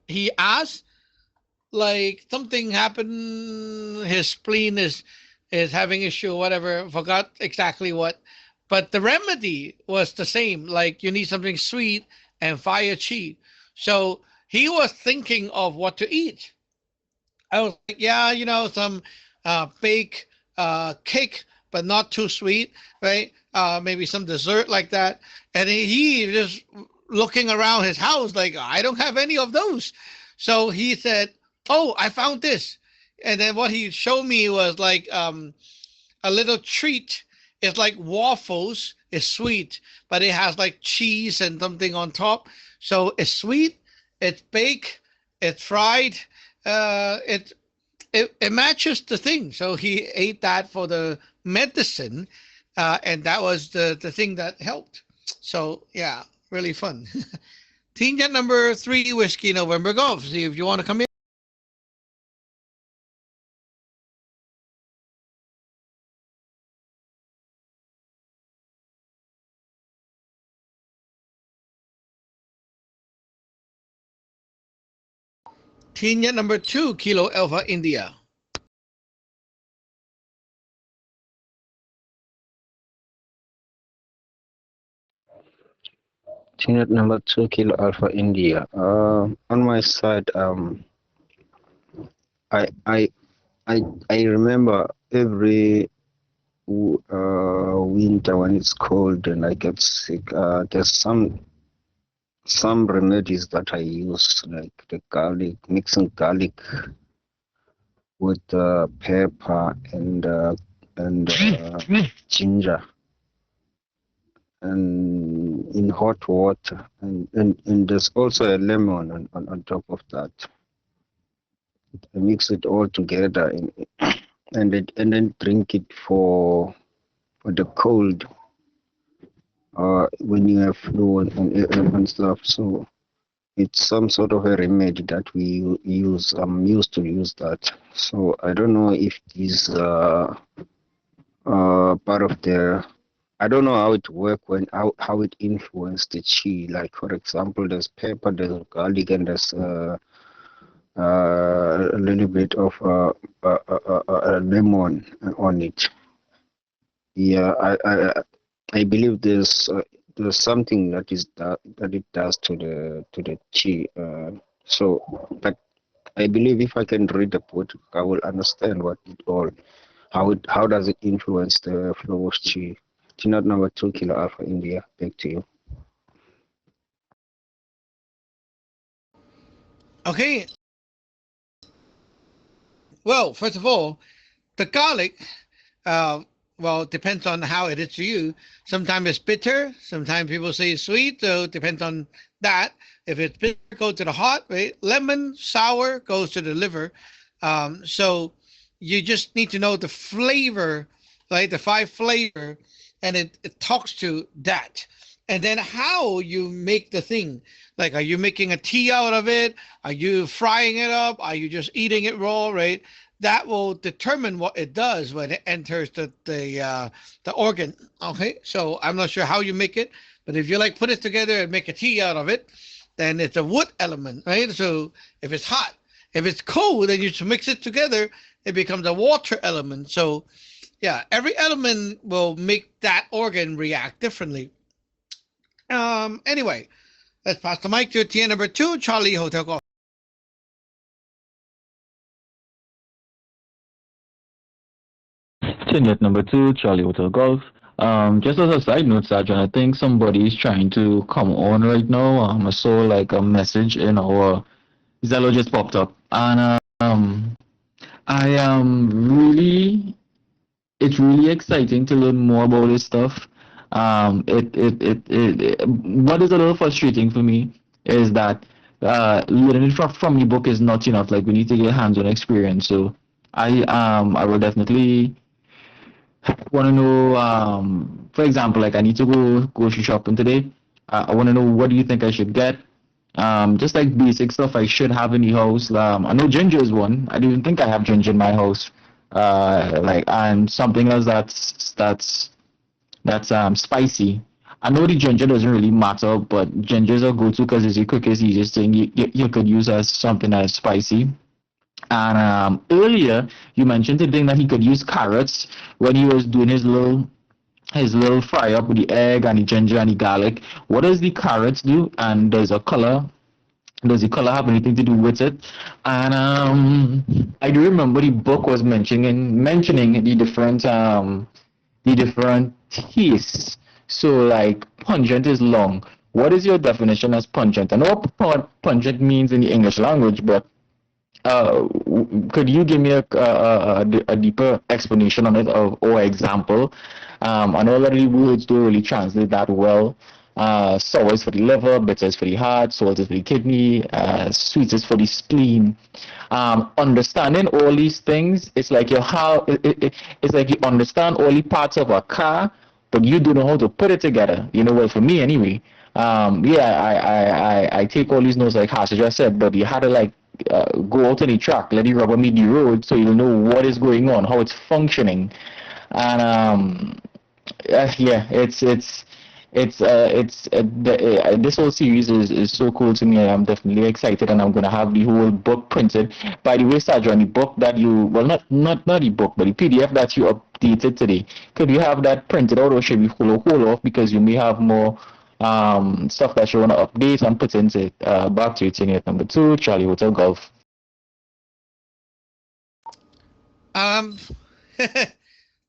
He asked, like something happened, his spleen is having issue, whatever, forgot exactly what. But the remedy was the same, like you need something sweet and fire chi. So he was thinking of what to eat. I was like, yeah, some bake cake, but not too sweet, right? Maybe some dessert like that. And he just looking around his house like, I don't have any of those. So he said, oh, I found this. And then what he showed me was like a little treat. It's like waffles. It's sweet, but it has like cheese and something on top. So it's sweet, it's baked, it's fried. It it matches the thing. So he ate that for the medicine, and that was the thing that helped. So yeah, really fun. Team Jet number 3, Whiskey November Golf. See if you want to come in. Team Jet number 2, Kilo Alpha India. Unit number 2, Kilo Alpha India. On my side, I I I remember every winter when it's cold and I get sick. There's some remedies that I use, like the garlic, mixing garlic with pepper and ginger and in hot water, and there's also a lemon on top of that. I mix it all together and then drink it for the cold when you have flu and stuff. So it's some sort of a remedy that we use. I'm used to use that. So I don't know if this part of the, I don't know how it work when how it influenced the chi. Like for example, there's pepper, there's garlic, and there's a little bit of lemon on it. Yeah, I believe there's something that it does to the chi. So, but I believe if I can read the book, I will understand what it all, how does it influence the flow of chi. Not number 2, Kilo Alpha India. Back to you. Okay. Well, first of all, the garlic, well, depends on how it is to you. Sometimes it's bitter. Sometimes people say it's sweet. So it depends on that. If it's bitter, goes to the heart, right? Lemon, sour goes to the liver. So you just need to know the flavor, like the 5 flavor, and it talks to that. And then how you make the thing. Like, are you making a tea out of it? Are you frying it up? Are you just eating it raw, right? That will determine what it does when it enters the organ. Okay, so I'm not sure how you make it, but if you like put it together and make a tea out of it, then it's a wood element, right? So if it's hot, if it's cold, then you just mix it together, it becomes a water element. So yeah, every element will make that organ react differently. Anyway, let's pass the mic to TN number 2, Charlie Hotel Golf. Tenet number 2, Charlie Hotel Golf. Just as a side note, Sergeant, I think somebody is trying to come on right now. I saw like a message in our Zello just popped up, and I am really, it's really exciting to learn more about this stuff. What is a little frustrating for me is that learning it from the book is not enough. Like we need to get hands-on experience. So I will definitely want to know. For example, like I need to go grocery shopping today. I want to know what do you think I should get. Just like basic stuff I should have in the house. I know ginger is one. I don't even think I have ginger in my house. Like and something else that's spicy. I know the ginger doesn't really matter, but ginger is a go-to because it's the quickest, easiest thing you could use as something that's spicy. And earlier you mentioned the thing that he could use carrots when he was doing his little fry up with the egg and the ginger and the garlic. What does the carrots do? And does the color have anything to do with it? And I do remember the book was mentioning the different tastes. So like pungent is long. What is your definition as pungent? I know what pungent means in the English language, but could you give me a deeper explanation on it or example? I know a lot of the words don't really translate that well. Sour is for the liver, bitter is for the heart, salt is for the kidney, sweet is for the spleen. Understanding all these things, it's like it's like you understand all the parts of a car, but you don't know how to put it together. Well, for me anyway. I take all these notes like Hasha just said, but you had to like go out on the track, let the rubber meet the road, so you'll know what is going on, how it's functioning, and yeah, this whole series is so cool to me. I'm definitely excited, and I'm gonna have the whole book printed. By the way, Sajon, the book that not the book, but the PDF that you updated today, could you have that printed out, or should we hold off because you may have more stuff that you want to update and put into it? Back to you, Tingate number 2, Charlie Hotel Golf.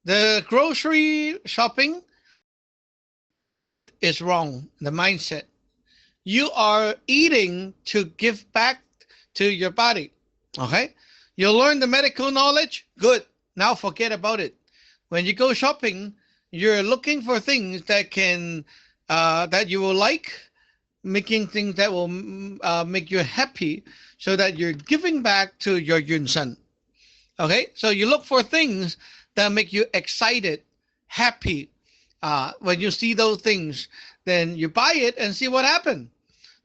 The grocery shopping is wrong. The mindset. You are eating to give back to your body. Okay? You learn the medical knowledge. Good. Now forget about it. When you go shopping, you're looking for things that can that you will like, making things that will make you happy, so that you're giving back to your yunsan. Okay? So you look for things that make you excited, happy. When you see those things, then you buy it and see what happens.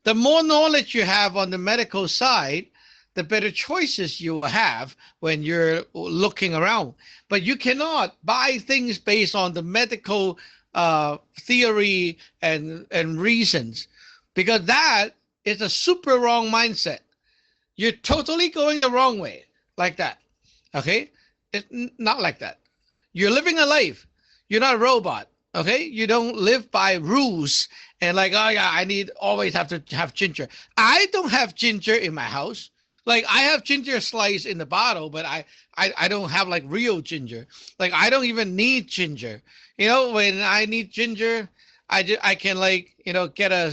The more knowledge you have on the medical side, the better choices you have when you're looking around. But you cannot buy things based on the medical theory and reasons, because that is a super wrong mindset. You're totally going the wrong way like that. Okay? It's not like that. You're living a life. You're not a robot. Okay? You don't live by rules and like, oh yeah, I always have to have ginger. I don't have ginger in my house. Like I have ginger slice in the bottle, but I don't have like real ginger. Like I don't even need ginger. When I need ginger, I can like, get a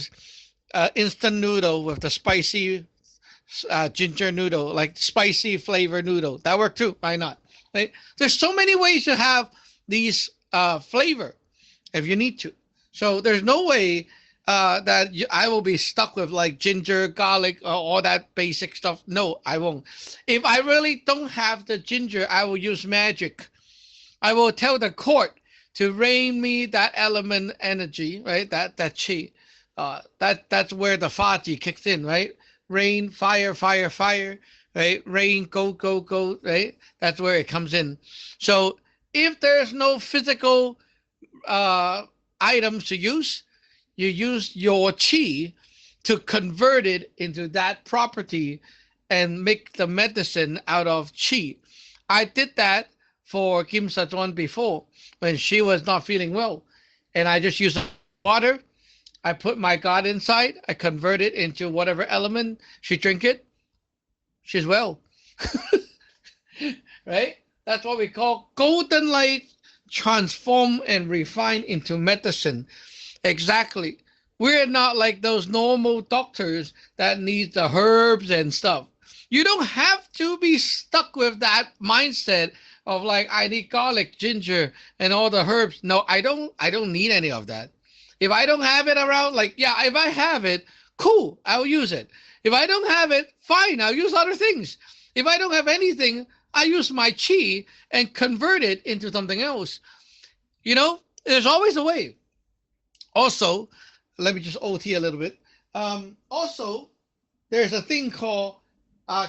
instant noodle with the spicy ginger noodle, like spicy flavor noodle. That works too. Why not? Right? There's so many ways to have these flavor if you need to. So there's no way that I will be stuck with like ginger, garlic, all that basic stuff. No, I won't. If I really don't have the ginger, I will use magic. I will tell the court to rain me that element energy, right? That chi. That's where the Faji kicks in, right? Rain, fire, fire, fire, right? Rain, go, go, go, right? That's where it comes in. So if there's no physical items to use, you use your chi to convert it into that property and make the medicine out of chi. I did that for Kim Sajon before when she was not feeling well. And I just used water. I put my God inside. I convert it into whatever element. She drink it. She's well. Right? That's what we call golden light transform and refine into medicine. Exactly. We're not like those normal doctors that need the herbs and stuff. You don't have to be stuck with that mindset of like, I need garlic, ginger, and all the herbs. No, I don't need any of that. If I don't have it around, like, yeah, if I have it, cool, I'll use it. If I don't have it, fine, I'll use other things. If I don't have anything, I use my chi and convert it into something else. There's always a way. Also, let me just OT a little bit. Also, there's a thing called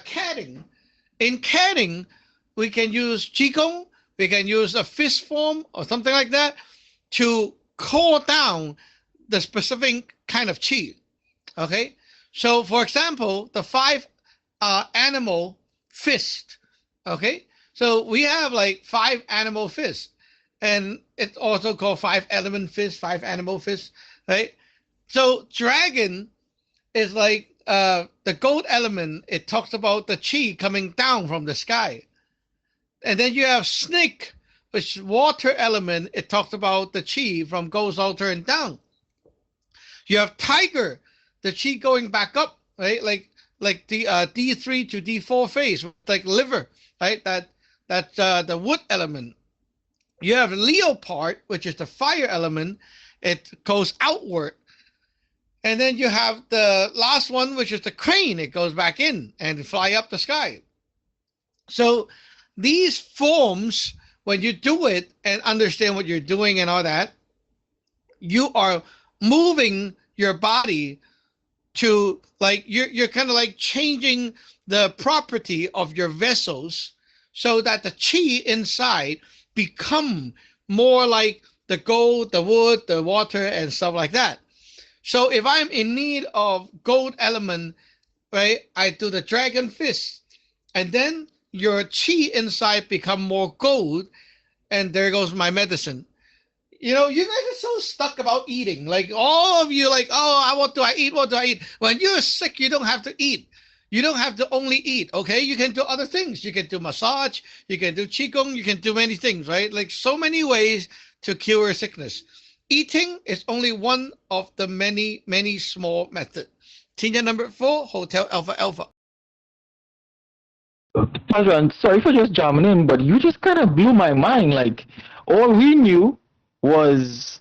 catting. In catting, we can use qigong, we can use a fist form or something like that to call down the specific kind of chi. Okay, so for example, the 5 animal fist. Okay, so we have like 5 animal fists, and it's also called 5 element fist, 5 animal fists, right? So dragon is like the gold element. It talks about the chi coming down from the sky. And then you have snake, which is water element. It talks about the chi from goes altar and down. You have tiger, the chi going back up, right? Like the D3 to D4 phase, like liver, right? That's the wood element. You have leopard, which is the fire element. It goes outward. And then you have the last one, which is the crane. It goes back in and fly up the sky. So these forms, when you do it and understand what you're doing and all that, you are moving your body to like you're kind of like changing the property of your vessels so that the chi inside become more like the gold, the wood, the water, and stuff like that. So if I'm in need of gold element, right, I do the dragon fist, and then your chi inside become more gold, and there goes my medicine. You guys are so stuck about eating. Like all of you, like, oh, what do I eat? What do I eat? When you're sick, you don't have to eat. You don't have to only eat, okay? You can do other things. You can do massage. You can do qigong. You can do many things, right? Like so many ways to cure sickness. Eating is only one of the many, many small methods. Tina number 4, Hotel Alpha Alpha. Tajwan, sorry for just jamming in, but you just kind of blew my mind. Like, all we knew was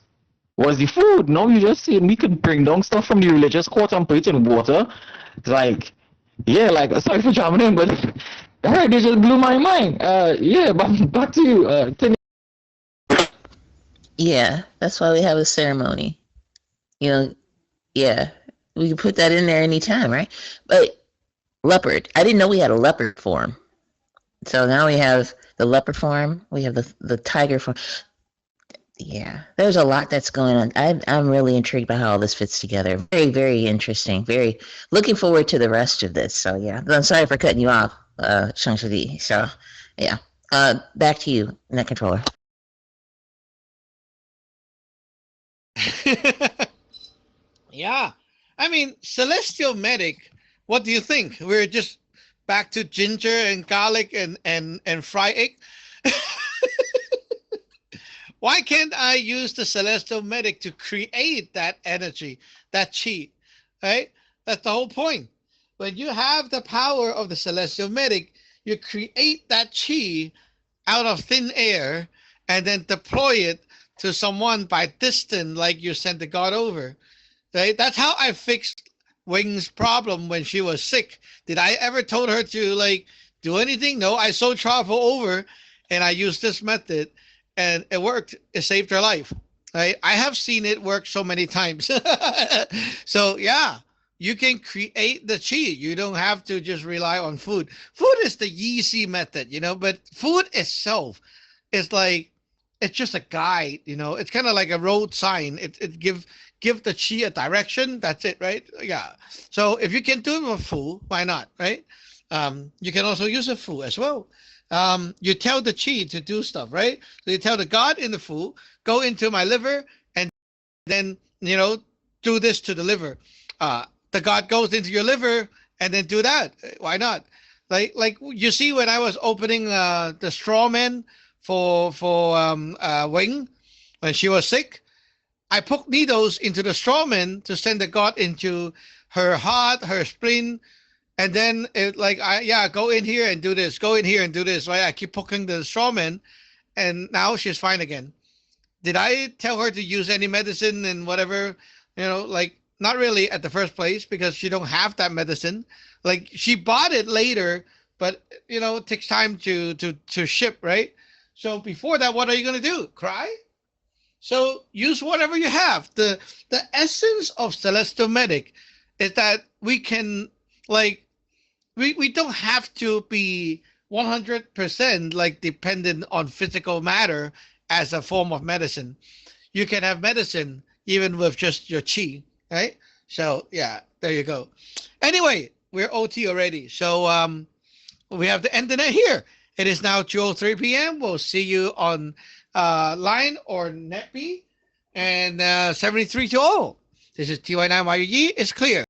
the food. Now you just saying we could bring down stuff from the religious court and put it in water. It's like, yeah, like, sorry for jamming in, but hey, they just blew my mind. Yeah, but back to you, Tina. Yeah, that's why we have a ceremony. Yeah, we can put that in there anytime, right? But leopard, I didn't know we had a leopard form. So now we have the leopard form, we have the tiger form. Yeah, there's a lot that's going on. I'm really intrigued by how all this fits together. Very, very interesting. Very looking forward to the rest of this. So yeah, I'm sorry for cutting you off, Shang-Chi. So yeah, back to you, Net Controller. Yeah, I mean, Celestial Medic, what do you think? We're just back to ginger and garlic and fried egg. Why can't I use the Celestial Medic to create that energy, that chi, right? That's the whole point. When you have the power of the Celestial Medic, you create that chi out of thin air and then deploy it to someone by distance, like you sent the god over, right? That's how I fixed Wing's problem when she was sick. Did I ever told her to like do anything? No, I so travel over and I used this method and it worked. It saved her life, right? I have seen it work so many times. So yeah, you can create the chi. You don't have to just rely on food. Food is the easy method, but food itself is like, it's just a guide, it's kind of like a road sign. It give the chi a direction. That's it, right? Yeah. So if you can do it with food, why not, right? You can also use a food as well. You tell the chi to do stuff, right? So you tell the god in the food, go into my liver and then, do this to the liver. The god goes into your liver and then do that. Why not? Like you see when I was opening the straw man for Wing when she was sick, I poked needles into the straw man to send the god into her heart, her spleen, and then it go in here and do this, go in here and do this, right? I keep poking the straw man, and now she's fine again. Did I tell her to use any medicine and whatever? not really at the first place because she don't have that medicine. Like she bought it later, but it takes time to ship, right? So before that, what are you gonna do? Cry? So use whatever you have. The essence of Celestial Medic is that we can we don't have to be 100% like dependent on physical matter as a form of medicine. You can have medicine even with just your chi, right? So yeah, there you go. Anyway, we're OT already. So we have to end the net here. It is now 2:03 p.m. We'll see you on line or NetB and 73 to all. This is TY9YUG. It's clear.